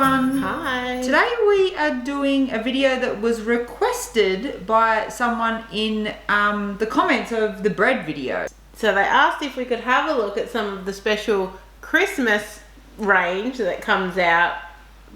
everyone. Hi. Today we are doing a video that was requested by someone in the comments of the bread video. So they asked if we could have a look at some of the special Christmas range that comes out,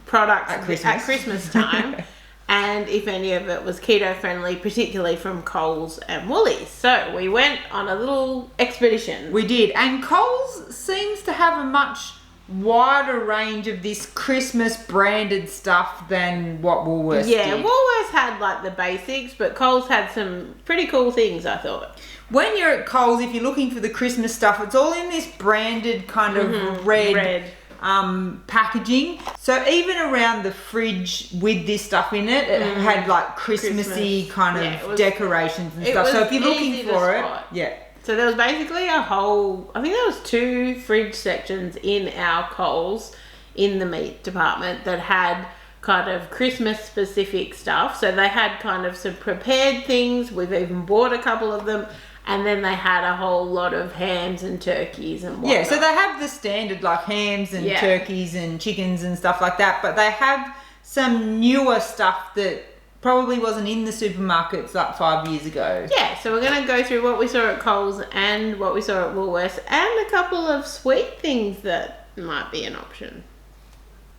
products at Christmas time, and if any of it was keto friendly, particularly from Coles and Woolies. So we went on a little expedition. We did, and Coles seems to have a much wider range of this Christmas branded stuff than what Woolworths did. Woolworths had like the basics, but Coles had some pretty cool things, I thought. When you're at Coles, if you're looking for the Christmas stuff, it's all in this branded kind of red. Packaging. So even around the fridge with this stuff in it, it had like Christmassy kind of decorations and stuff. So if you're looking for it, So there was basically a whole, I think there was 2 fridge sections in our Coles in the meat department that had kind of Christmas specific stuff. So they had kind of some prepared things. We've even bought a couple of them. And then they had a whole lot of hams and turkeys and whatnot. Yeah, so they have the standard like hams and turkeys and chickens and stuff like that. But they have some newer stuff that probably wasn't in the supermarkets like 5 years ago. Yeah, so we're going to go through what we saw at Coles and what we saw at Woolworths and a couple of sweet things that might be an option.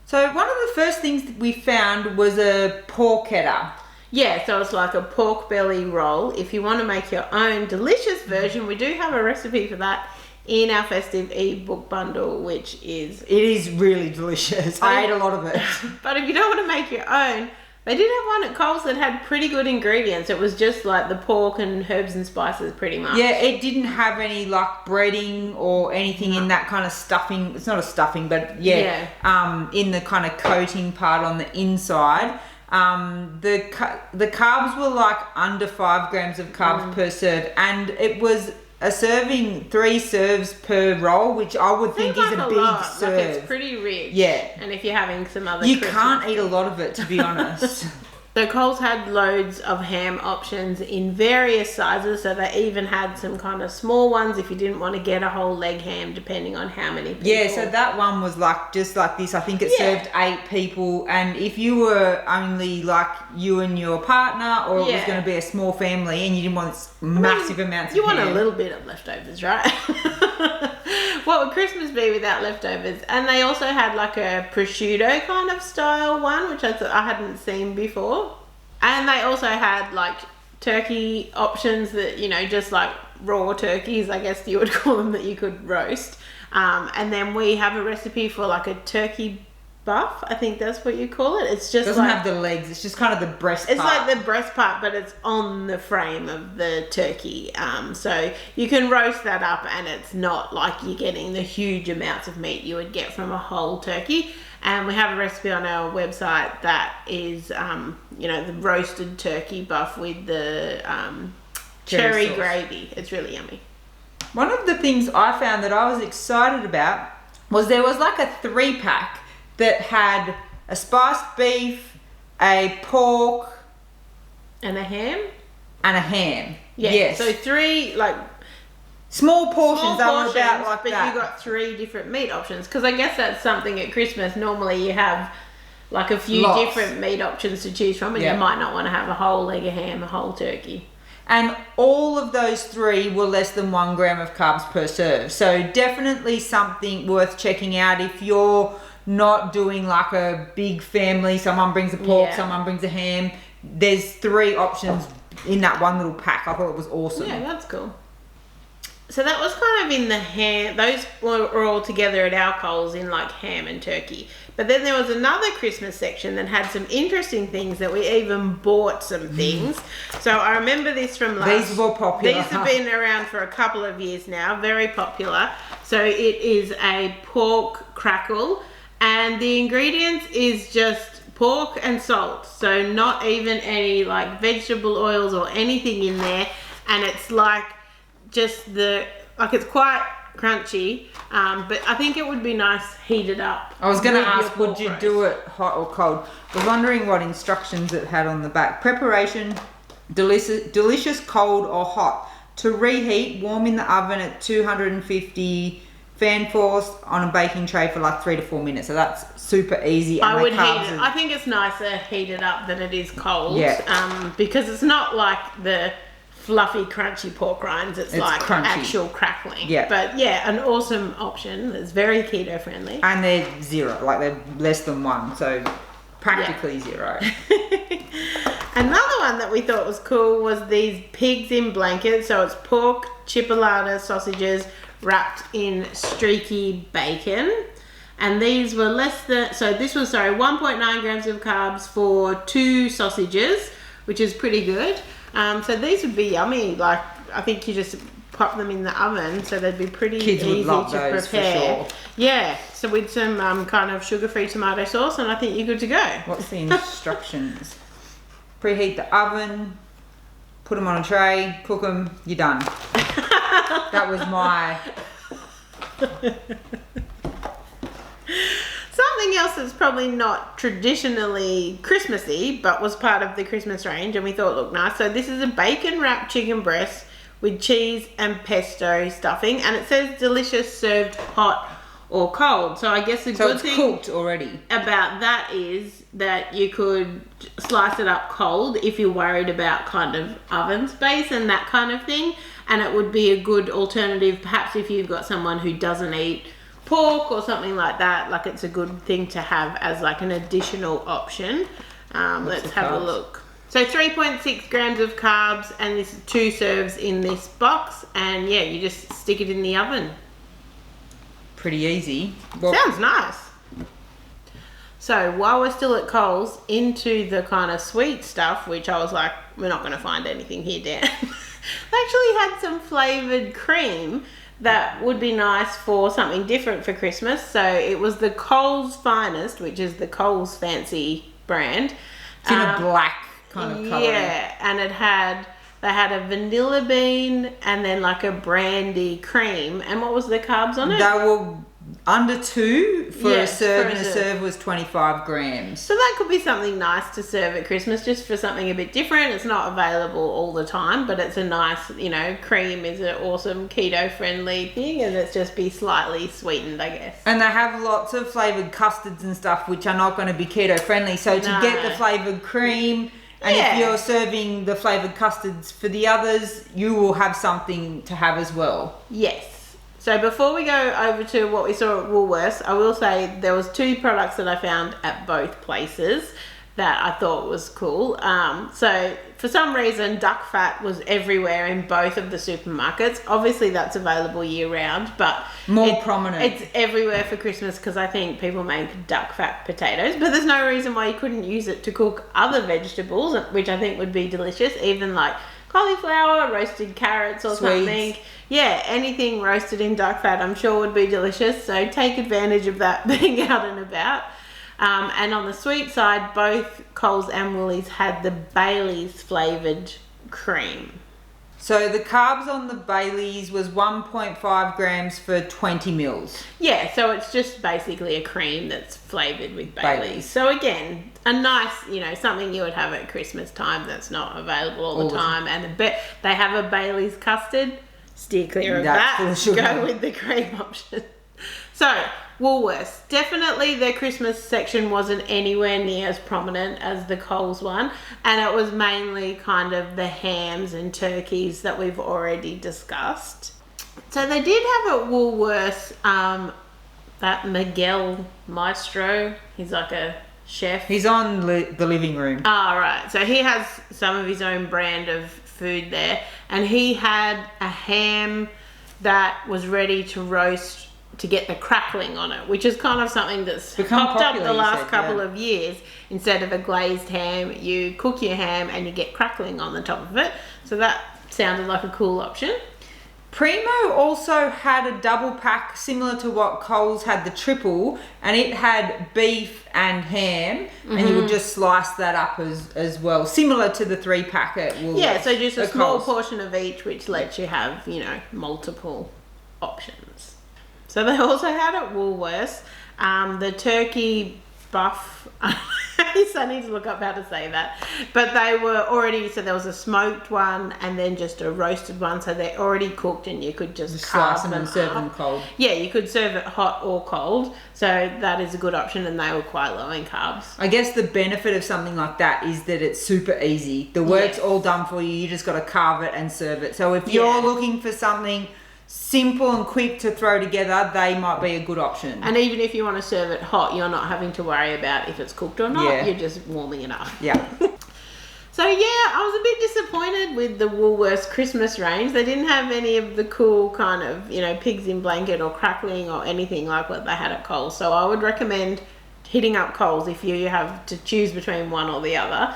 So one of the first things that we found was a porchetta. Yeah, so it's like a pork belly roll. If you want to make your own delicious version, we do have a recipe for that in our festive ebook bundle, which is... It is really delicious. I ate a lot of it. But if you don't want to make your own, they did have one at Coles that had pretty good ingredients. It was just like the pork and herbs and spices pretty much. Yeah, it didn't have any like breading or anything in that kind of stuffing. It's not a stuffing, but in the kind of coating part on the inside. The carbs were like under 5 grams of carbs per serve, and it was a serving 3 serves per roll, which I would think is a big serve. Like it's pretty rich. Yeah. And if you're having some other You can't eat a lot of it, to be honest. So Coles had loads of ham options in various sizes, so they even had some kind of small ones if you didn't want to get a whole leg ham, depending on how many people. Yeah, so that one was like just like this. I think it served 8 people, and if you were only like you and your partner, or it was going to be a small family and you didn't want massive amounts of ham. You want a little bit of leftovers, right? What would Christmas be without leftovers? And they also had like a prosciutto kind of style one, which I hadn't seen before. And they also had like turkey options that, you know, just like raw turkeys, I guess you would call them, that you could roast. And then we have a recipe for like a turkey buff, I think that's what you call it. It's just doesn't have the legs, it's just kind of the breast part. It's like the breast part, but it's on the frame of the turkey. So you can roast that up and it's not like you're getting the huge amounts of meat you would get from a whole turkey. And we have a recipe on our website that is, the roasted turkey buff with the cherry gravy. It's really yummy. One of the things I found that I was excited about was there was like a 3-pack that had a spiced beef, a pork, and a ham. Yeah, yes. So 3 like small portions. They were about like but that. You got 3 different meat options, because I guess that's something at Christmas. Normally you have like a few different meat options to choose from, and you might not want to have a whole leg of ham, a whole turkey. And all of those 3 were less than 1 gram of carbs per serve. So definitely something worth checking out if you're not doing like a big family. Someone brings a pork, someone brings a ham. There's 3 options in that one little pack. I thought it was awesome. Yeah, that's cool. So that was kind of in the ham. Those were all together at our Coles in like ham and turkey. But then there was another Christmas section that had some interesting things that we even bought some things. So I remember this from last... These were popular. These have been around for a couple of years now. Very popular. So it is a pork crackle. And the ingredients is just pork and salt. So not even any like vegetable oils or anything in there. And it's like just it's quite crunchy. But I think it would be nice heated up. I was going to ask, would you do it hot or cold? I was wondering what instructions it had on the back. Preparation, delicious cold or hot. To reheat, warm in the oven at 250 fan force on a baking tray for like 3 to 4 minutes. So that's super easy. And I would heat it. I think it's nicer heated up than it is cold. Yeah. Because it's not like the fluffy, crunchy pork rinds. It's like crunchy. Actual crackling. Yeah. But yeah, an awesome option. It's very keto friendly. And they're zero, like they're less than 1. So practically zero. Another one that we thought was cool was these pigs in blankets. So it's pork, chipolata sausages wrapped in streaky bacon. And these were this was 1.9 grams of carbs for 2 sausages, which is pretty good. So these would be yummy. Like, I think you just pop them in the oven, so they'd be pretty easy to prepare. For sure. Yeah, so with some kind of sugar-free tomato sauce, and I think you're good to go. What's the instructions? Preheat the oven, put them on a tray, cook them, you're done. That was my... Something else that's probably not traditionally Christmassy, but was part of the Christmas range, and we thought looked nice. So this is a bacon-wrapped chicken breast with cheese and pesto stuffing, and it says delicious served hot or cold. So I guess the good thing cooked already about that is that you could slice it up cold if you're worried about kind of oven space and that kind of thing, and it would be a good alternative perhaps if you've got someone who doesn't eat pork or something like that. Like, it's a good thing to have as like an additional option. Let's have a look. So 3.6 grams of carbs, and this is 2 serves in this box, and yeah, you just stick it in the oven. Pretty easy. Sounds nice. So while we're still at Coles, into the kind of sweet stuff, which I was like, we're not going to find anything here, Dan. They actually had some flavoured cream that would be nice for something different for Christmas. So it was the Coles Finest, which is the Coles fancy brand. It's in a black kind of colour. Yeah, and they had a vanilla bean and then like a brandy cream. And what was the carbs on it? They were under 2 for a serve, and a serve was 25 grams. So that could be something nice to serve at Christmas, just for something a bit different. It's not available all the time, but it's a nice, cream is an awesome keto friendly thing, and it's just be slightly sweetened, I guess. And they have lots of flavoured custards and stuff which are not going to be keto friendly. So to get the flavoured cream, and if you're serving the flavoured custards for the others, you will have something to have as well. Yes. So before we go over to what we saw at Woolworths, I will say there was 2 products that I found at both places that I thought was cool. So for some reason, duck fat was everywhere in both of the supermarkets. Obviously, that's available year round, but more prominent. It's everywhere for Christmas because I think people make duck fat potatoes, but there's no reason why you couldn't use it to cook other vegetables, which I think would be delicious, even like cauliflower, roasted carrots or something. Yeah, anything roasted in duck fat I'm sure would be delicious. So take advantage of that being out and about. And on the sweet side, both Coles and Woolies had the Baileys flavoured cream. So the carbs on the Baileys was 1.5 grams for 20 mils. Yeah, so it's just basically a cream that's flavoured with Baileys. So again, a nice, something you would have at Christmas time that's not available all the time. And they have a Baileys custard. Steer clear of that. Go with the cream option. So, Woolworths. Definitely their Christmas section wasn't anywhere near as prominent as the Coles one. And it was mainly kind of the hams and turkeys that we've already discussed. So they did have at Woolworths that Miguel Maestro. He's like a chef. He's on the living room. Oh, right. So he has some of his own brand of food there, and he had a ham that was ready to roast to get the crackling on it, which is kind of something that's popped up the last couple of years. Instead of a glazed ham, you cook your ham and you get crackling on the top of it. So that sounded like a cool option. Primo also had a double pack similar to what Coles had, the triple, and it had beef and ham, and you would just slice that up as well, similar to the 3-pack at Woolworths. Yeah, so just a small portion of each, which lets you have, multiple options. So they also had at Woolworths the turkey buff. I need to look up how to say that. But they were already, so there was a smoked one and then just a roasted one, so they're already cooked and you could just slice them and serve them cold. Yeah, you could serve it hot or cold, so that is a good option, and they were quite low in carbs. I guess the benefit of something like that is that it's super easy. The work's all done for you. You just got to carve it and serve it. So if you're looking for something simple and quick to throw together, they might be a good option. And even if you want to serve it hot, you're not having to worry about if it's cooked or not. You're just warming it up. Yeah. So yeah, I was a bit disappointed with the Woolworths Christmas range. They didn't have any of the cool kind of, you know, pigs in blanket or crackling or anything like what they had at Coles. So I would recommend hitting up Coles if you have to choose between one or the other.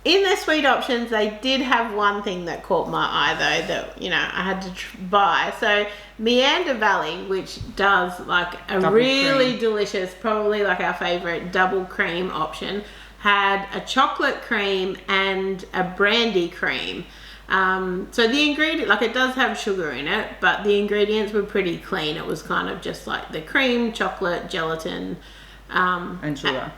In their sweet options, they did have one thing that caught my eye though, that, you know, I had to buy. So Meander Valley, which does like a double really cream. Delicious, probably like our favorite double cream option, had a chocolate cream and a brandy cream. So the ingredient, like it does have sugar in it, but the ingredients were pretty clean. It was kind of just like the cream, chocolate, gelatin, and sugar.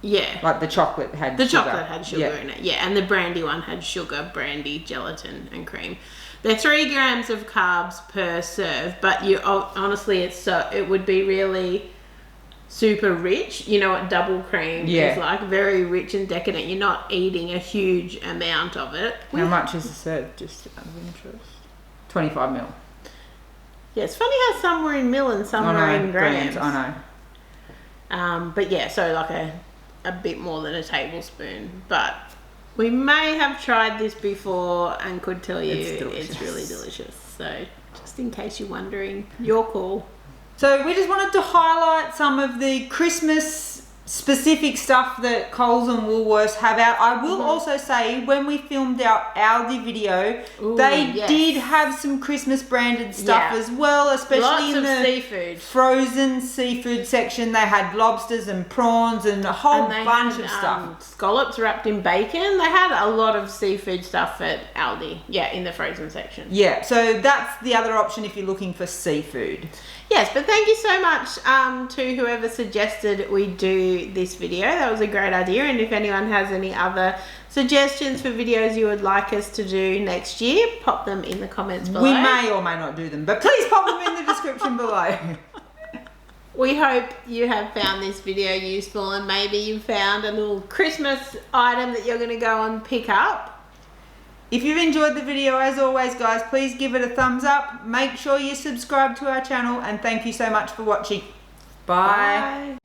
Yeah. Like the chocolate had the sugar. chocolate had sugar in it, yeah. And the brandy one had sugar, brandy, gelatin, and cream. They're 3 grams of carbs per serve, but you honestly, it would be really super rich. You know what double cream is like? Very rich and decadent. You're not eating a huge amount of it. How much is a serve? Just out of interest. 25 mil. Yeah, it's funny how some were in mil and some were in grams. I know. But yeah, so like a bit more than a tablespoon. But we may have tried this before and could tell you it's really delicious. So just in case you're wondering, your call. So we just wanted to highlight some of the Christmas specific stuff that Coles and Woolworths have out. I will also say, when we filmed our Aldi video, they did have some Christmas branded stuff as well, especially in the seafood. Frozen seafood section. They had lobsters and prawns and a whole bunch of stuff. Scallops wrapped in bacon. They had a lot of seafood stuff at Aldi, in the frozen section. Yeah, so that's the other option if you're looking for seafood. Yes, but thank you so much to whoever suggested we do this video. That was a great idea. And if anyone has any other suggestions for videos you would like us to do next year, pop them in the comments below. We may or may not do them, but please pop them in the description below. We hope you have found this video useful, and maybe you found a little Christmas item that you're going to go and pick up. If you've enjoyed the video, as always guys, please give it a thumbs up. Make sure you subscribe to our channel, and thank you so much for watching. Bye.